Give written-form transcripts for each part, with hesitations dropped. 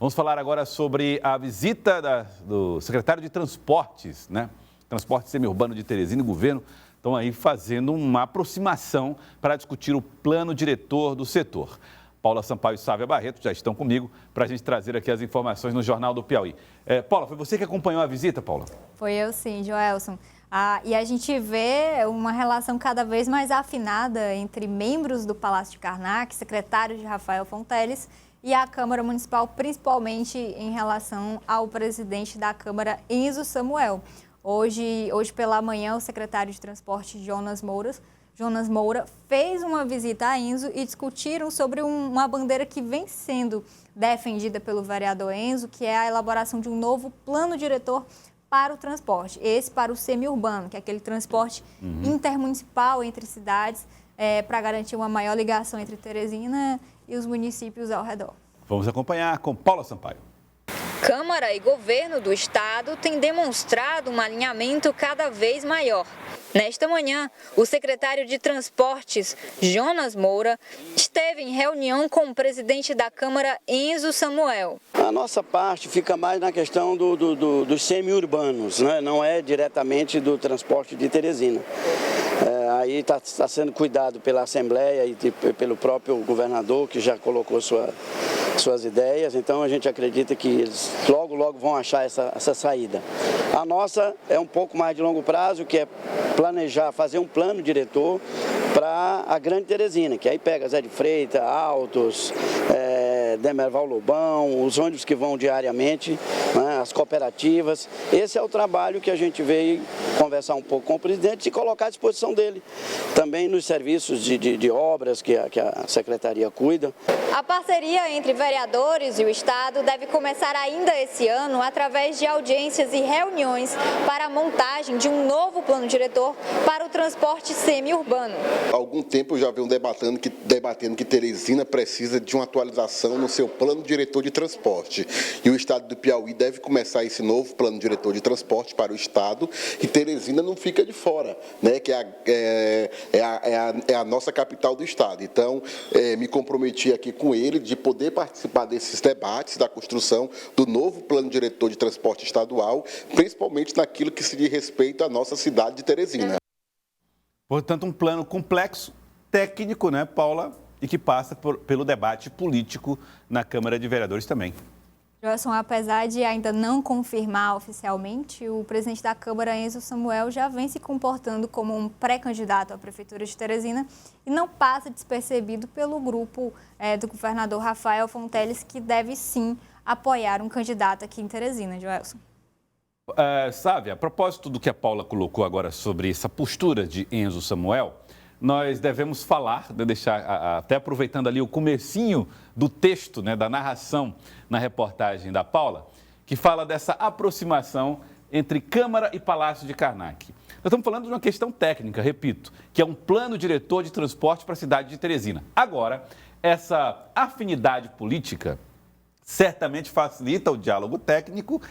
Vamos falar agora sobre a visita do secretário de Transportes, né? Transporte semiurbano de Teresina e governo estão aí fazendo uma aproximação para discutir o plano diretor do setor. Paula Sampaio e Sávia Barreto já estão comigo para a gente trazer aqui as informações no Jornal do Piauí. Paula, foi você que acompanhou a visita, Paula? Foi eu sim, Joelson. E a gente vê uma relação cada vez mais afinada entre membros do Palácio de Karnak, secretário de Rafael Fonteles, e a Câmara Municipal, principalmente em relação ao presidente da Câmara, Enzo Samuel. Hoje pela manhã, o secretário de Transporte, Jonas Moura, fez uma visita a Enzo e discutiram sobre uma bandeira que vem sendo defendida pelo vereador Enzo, que é a elaboração de um novo plano diretor para o transporte. Esse para o semiurbano, que é aquele transporte intermunicipal entre cidades, para garantir uma maior ligação entre Teresina e os municípios ao redor. Vamos acompanhar com Paula Sampaio. Câmara e governo do estado têm demonstrado um alinhamento cada vez maior. Nesta manhã, o secretário de Transportes, Jonas Moura, esteve em reunião com o presidente da Câmara, Enzo Samuel. A nossa parte fica mais na questão dos semi-urbanos, né? Não é diretamente do transporte de Teresina. Aí está sendo cuidado pela Assembleia e pelo próprio governador, que já colocou suas ideias, então a gente acredita que eles logo vão achar essa saída. A nossa é um pouco mais de longo prazo, que é planejar, fazer um plano diretor para a Grande Teresina, que aí pega Zé de Freitas, Altos, Demerval Lobão, os ônibus que vão diariamente, né, as cooperativas. Esse é o trabalho que a gente veio conversar um pouco com o presidente e colocar à disposição dele. Também nos serviços de obras que a secretaria cuida. A parceria entre vereadores e o estado deve começar ainda esse ano através de audiências e reuniões para a montagem de um novo plano diretor para o transporte semi-urbano. Há algum tempo eu já venho debatendo que Teresina precisa de uma atualização no seu plano diretor de transporte. E o estado do Piauí deve começar esse novo plano diretor de transporte para o estado, e Teresina não fica de fora, né? Que é a nossa capital do estado. Então, me comprometi aqui com ele de poder participar desses debates da construção do novo plano diretor de transporte estadual, principalmente naquilo que se diz respeito à nossa cidade de Teresina. Portanto, um plano complexo, técnico, né, Paula? E que passa pelo debate político na Câmara de Vereadores também. Joelson, apesar de ainda não confirmar oficialmente, o presidente da Câmara, Enzo Samuel, já vem se comportando como um pré-candidato à Prefeitura de Teresina e não passa despercebido pelo grupo do governador Rafael Fonteles, que deve sim apoiar um candidato aqui em Teresina, Joelson. Sávia, a propósito do que a Paula colocou agora sobre essa postura de Enzo Samuel, nós devemos falar, até aproveitando ali o comecinho do texto, né, da narração na reportagem da Paula, que fala dessa aproximação entre Câmara e Palácio de Karnak. Nós estamos falando de uma questão técnica, repito, que é um plano diretor de transporte para a cidade de Teresina. Agora, essa afinidade política certamente facilita o diálogo técnico.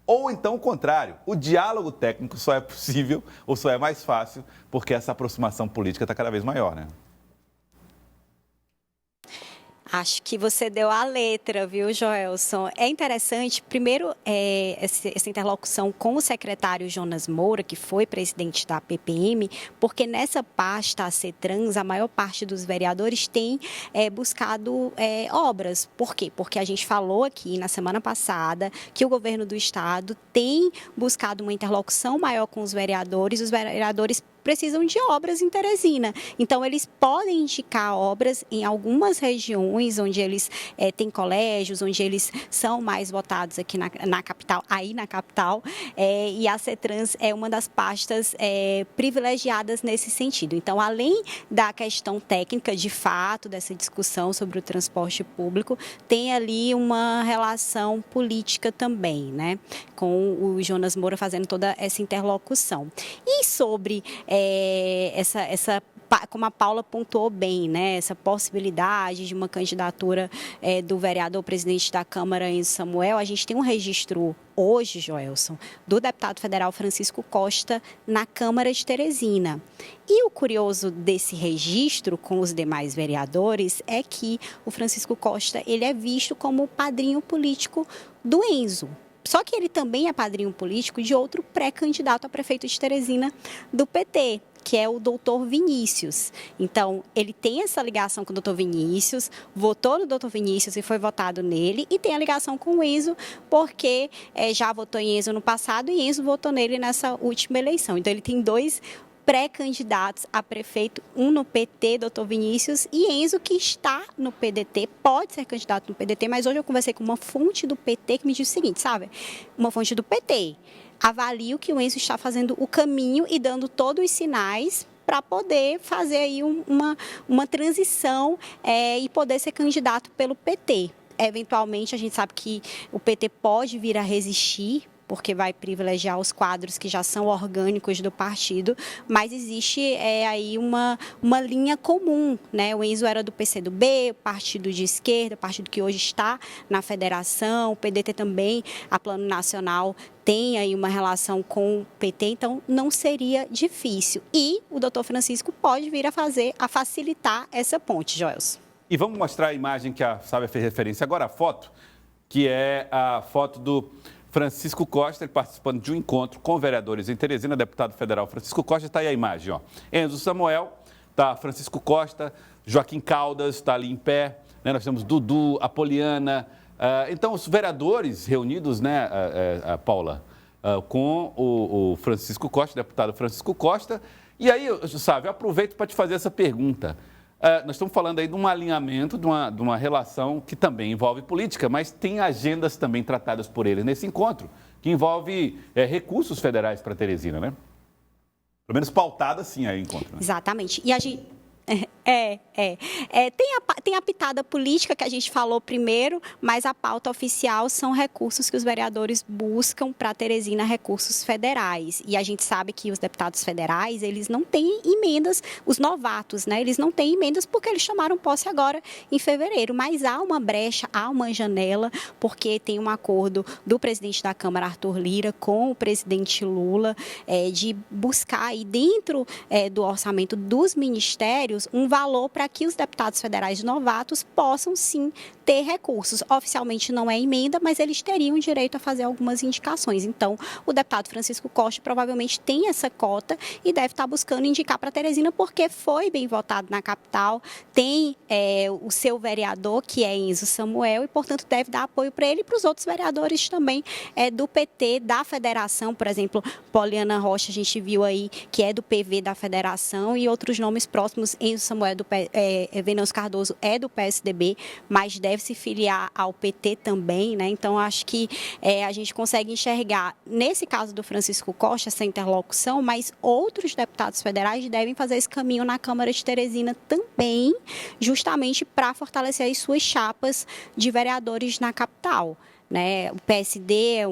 Ou então o contrário, o diálogo técnico só é possível ou só é mais fácil porque essa aproximação política está cada vez maior, né? Acho que você deu a letra, viu, Joelson? É interessante, primeiro, essa interlocução com o secretário Jonas Moura, que foi presidente da PPM, porque nessa pasta, a CETRANS, a maior parte dos vereadores tem buscado obras. Por quê? Porque a gente falou aqui na semana passada que o governo do estado tem buscado uma interlocução maior com os vereadores precisam de obras em Teresina. Então, eles podem indicar obras em algumas regiões onde eles têm colégios, onde eles são mais votados aqui na capital, e a CETRANS é uma das pastas privilegiadas nesse sentido. Então, além da questão técnica, de fato, dessa discussão sobre o transporte público, tem ali uma relação política também, né, com o Jonas Moura fazendo toda essa interlocução. E sobre essa como a Paula pontuou bem, né, essa possibilidade de uma candidatura do vereador presidente da Câmara, Enzo Samuel, a gente tem um registro hoje, Joelson, do deputado federal Francisco Costa na Câmara de Teresina. E o curioso desse registro com os demais vereadores é que o Francisco Costa ele é visto como o padrinho político do Enzo. Só que ele também é padrinho político de outro pré-candidato a prefeito de Teresina do PT, que é o doutor Vinícius. Então, ele tem essa ligação com o doutor Vinícius, votou no doutor Vinícius e foi votado nele, e tem a ligação com o Enzo, porque já votou em Enzo no passado e Enzo votou nele nessa última eleição. Então, ele tem dois pré-candidatos a prefeito, um no PT, doutor Vinícius, e Enzo, que está no PDT, pode ser candidato no PDT, mas hoje eu conversei com uma fonte do PT que me disse o seguinte, sabe? Uma fonte do PT. Avalio que o Enzo está fazendo o caminho e dando todos os sinais para poder fazer aí uma transição e poder ser candidato pelo PT. Eventualmente, a gente sabe que o PT pode vir a resistir, porque vai privilegiar os quadros que já são orgânicos do partido, mas existe aí uma linha comum, né? O Enzo era do PCdoB, partido de esquerda, partido que hoje está na federação, o PDT também, a Plano Nacional, tem aí uma relação com o PT, então não seria difícil. E o doutor Francisco pode vir a facilitar essa ponte, Joelson. E vamos mostrar a imagem que a Sávia fez referência agora, a foto, que é a foto do Francisco Costa, ele participando de um encontro com vereadores em Teresina, deputado federal Francisco Costa, está aí a imagem, ó. Enzo Samuel, tá Francisco Costa, Joaquim Caldas está ali em pé, né? Nós temos Dudu, Apoliana, então os vereadores reunidos, né, Paula, com o Francisco Costa, deputado Francisco Costa, e aí, Sávio, eu aproveito para te fazer essa pergunta. Nós estamos falando aí de um alinhamento, de uma relação que também envolve política, mas tem agendas também tratadas por ele nesse encontro, que envolve recursos federais para Teresina, né? Pelo menos pautada, sim, aí encontro. Né? Exatamente. E a gente... Tem a pitada política que a gente falou primeiro, mas a pauta oficial são recursos que os vereadores buscam para Teresina, recursos federais. E a gente sabe que os deputados federais, eles não têm emendas, os novatos, né? Eles não têm emendas porque eles tomaram posse agora em fevereiro. Mas há uma brecha, há uma janela, porque tem um acordo do presidente da Câmara, Arthur Lira, com o presidente Lula, de buscar aí dentro do orçamento dos ministérios um valor para que os deputados federais novatos possam, sim, ter recursos. Oficialmente não é emenda, mas eles teriam direito a fazer algumas indicações. Então, o deputado Francisco Costa provavelmente tem essa cota e deve estar buscando indicar para Teresina, porque foi bem votado na capital, tem o seu vereador, que é Enzo Samuel, e, portanto, deve dar apoio para ele e para os outros vereadores também do PT, da federação. Por exemplo, Poliana Rocha, a gente viu aí, que é do PV da federação, e outros nomes próximos. Enzo Samuel, Venâncio Cardoso é do PSDB, mas deve se filiar ao PT também, né? Então, acho que a gente consegue enxergar, nesse caso do Francisco Costa, essa interlocução, mas outros deputados federais devem fazer esse caminho na Câmara de Teresina também, justamente para fortalecer as suas chapas de vereadores na capital. Né? O PSD é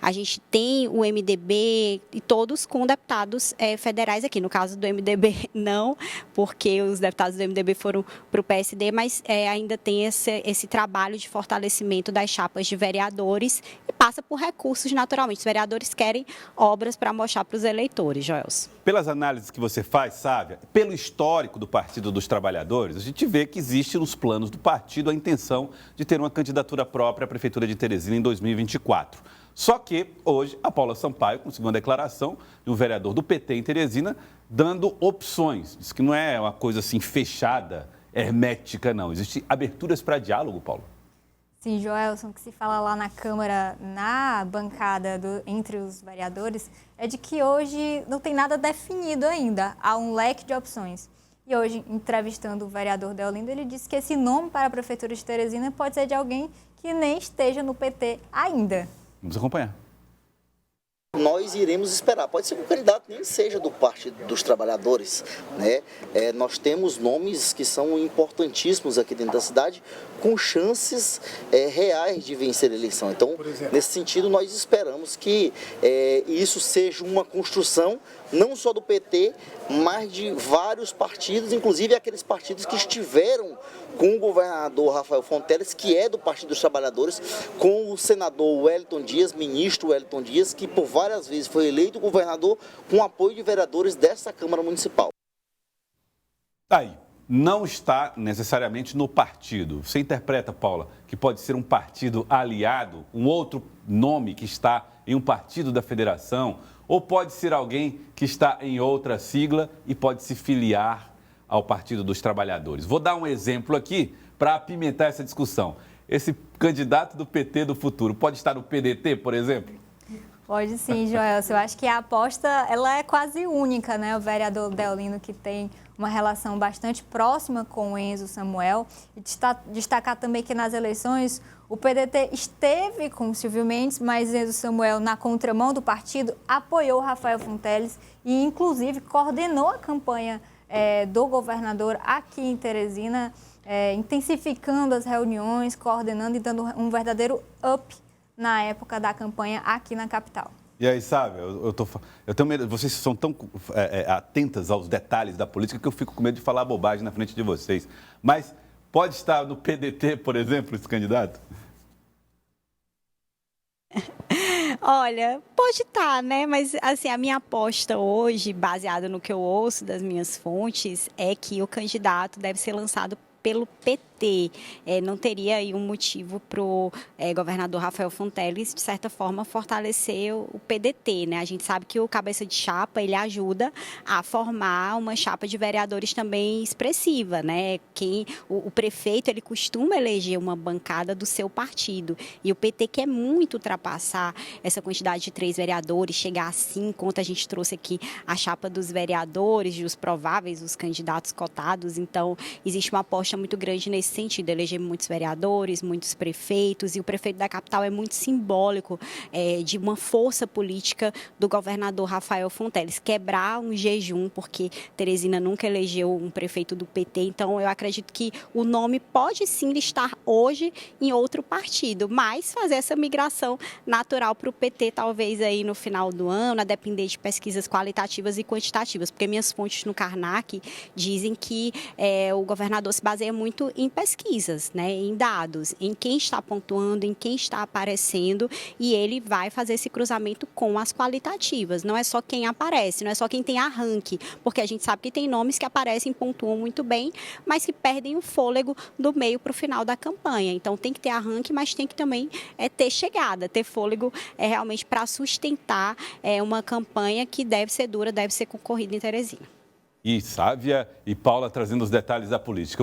a gente tem o MDB e todos com deputados federais aqui. No caso do MDB, não, porque os deputados do MDB foram para o PSD, mas ainda tem esse trabalho de fortalecimento das chapas de vereadores e passa por recursos naturalmente. Os vereadores querem obras para mostrar para os eleitores, Joelson. Pelas análises que você faz, Sávia, pelo histórico do Partido dos Trabalhadores, a gente vê que existe nos planos do partido a intenção de ter uma candidatura própria à Prefeitura de Teresina em 2024. Só que hoje a Paula Sampaio conseguiu uma declaração de um vereador do PT em Teresina dando opções. Diz que não é uma coisa assim fechada, hermética, não. Existem aberturas para diálogo, Paulo? Sim, Joelson, que se fala lá na Câmara, na bancada entre os vereadores, é de que hoje não tem nada definido ainda. Há um leque de opções. E hoje, entrevistando o vereador Deolindo, ele disse que esse nome para a Prefeitura de Teresina pode ser de alguém que nem esteja no PT ainda. Vamos acompanhar. Nós iremos esperar. Pode ser que o candidato nem seja do Partido dos Trabalhadores, né? Nós temos nomes que são importantíssimos aqui dentro da cidade, com chances reais de vencer a eleição. Então, nesse sentido, nós esperamos que isso seja uma construção não só do PT, mas de vários partidos, inclusive aqueles partidos que estiveram com o governador Rafael Fonteles, que é do Partido dos Trabalhadores, com o senador Wellington Dias, ministro Wellington Dias, que por várias vezes foi eleito governador com apoio de vereadores dessa Câmara Municipal. Tá aí. Não está necessariamente no partido. Você interpreta, Paula, que pode ser um partido aliado, um outro nome que está em um partido da federação, ou pode ser alguém que está em outra sigla e pode se filiar ao Partido dos Trabalhadores. Vou dar um exemplo aqui para apimentar essa discussão. Esse candidato do PT do futuro pode estar no PDT, por exemplo? Pode sim, Joelson. Eu acho que a aposta ela é quase única, né? O vereador Deolino, que tem uma relação bastante próxima com o Enzo Samuel. E destacar também que nas eleições o PDT esteve com o Silvio Mendes, mas Enzo Samuel, na contramão do partido, apoiou Rafael Fonteles e, inclusive, coordenou a campanha do governador aqui em Teresina, intensificando as reuniões, coordenando e dando um verdadeiro up na época da campanha aqui na capital. E aí, sabe, eu tenho medo, vocês são tão atentas aos detalhes da política que eu fico com medo de falar bobagem na frente de vocês. Mas pode estar no PDT, por exemplo, esse candidato? Olha, pode estar, né? Mas, assim, a minha aposta hoje, baseada no que eu ouço das minhas fontes, é que o candidato deve ser lançado pelo PT. Não teria aí um motivo para o governador Rafael Fonteles, de certa forma, fortalecer o PDT, né? A gente sabe que o cabeça de chapa, ele ajuda a formar uma chapa de vereadores também expressiva, né? O prefeito, ele costuma eleger uma bancada do seu partido. E o PT quer muito ultrapassar essa quantidade de 3 vereadores, chegar a 5, enquanto a gente trouxe aqui a chapa dos vereadores, dos prováveis, os candidatos cotados. Então, existe uma aposta muito grande nesse sentido, eleger muitos vereadores, muitos prefeitos, e o prefeito da capital é muito simbólico de uma força política do governador Rafael Fonteles, quebrar um jejum, porque Teresina nunca elegeu um prefeito do PT, então eu acredito que o nome pode sim estar hoje em outro partido, mas fazer essa migração natural para o PT, talvez aí no final do ano, a depender de pesquisas qualitativas e quantitativas, porque minhas fontes no Karnak dizem que o governador se baseia muito em pesquisas, né, em dados, em quem está pontuando, em quem está aparecendo, e ele vai fazer esse cruzamento com as qualitativas. Não é só quem aparece, não é só quem tem arranque, porque a gente sabe que tem nomes que aparecem e pontuam muito bem, mas que perdem o fôlego do meio para o final da campanha. Então tem que ter arranque, mas tem que também ter chegada, ter fôlego realmente para sustentar uma campanha que deve ser dura, deve ser concorrida em Teresina. E Sávia e Paula trazendo os detalhes da política.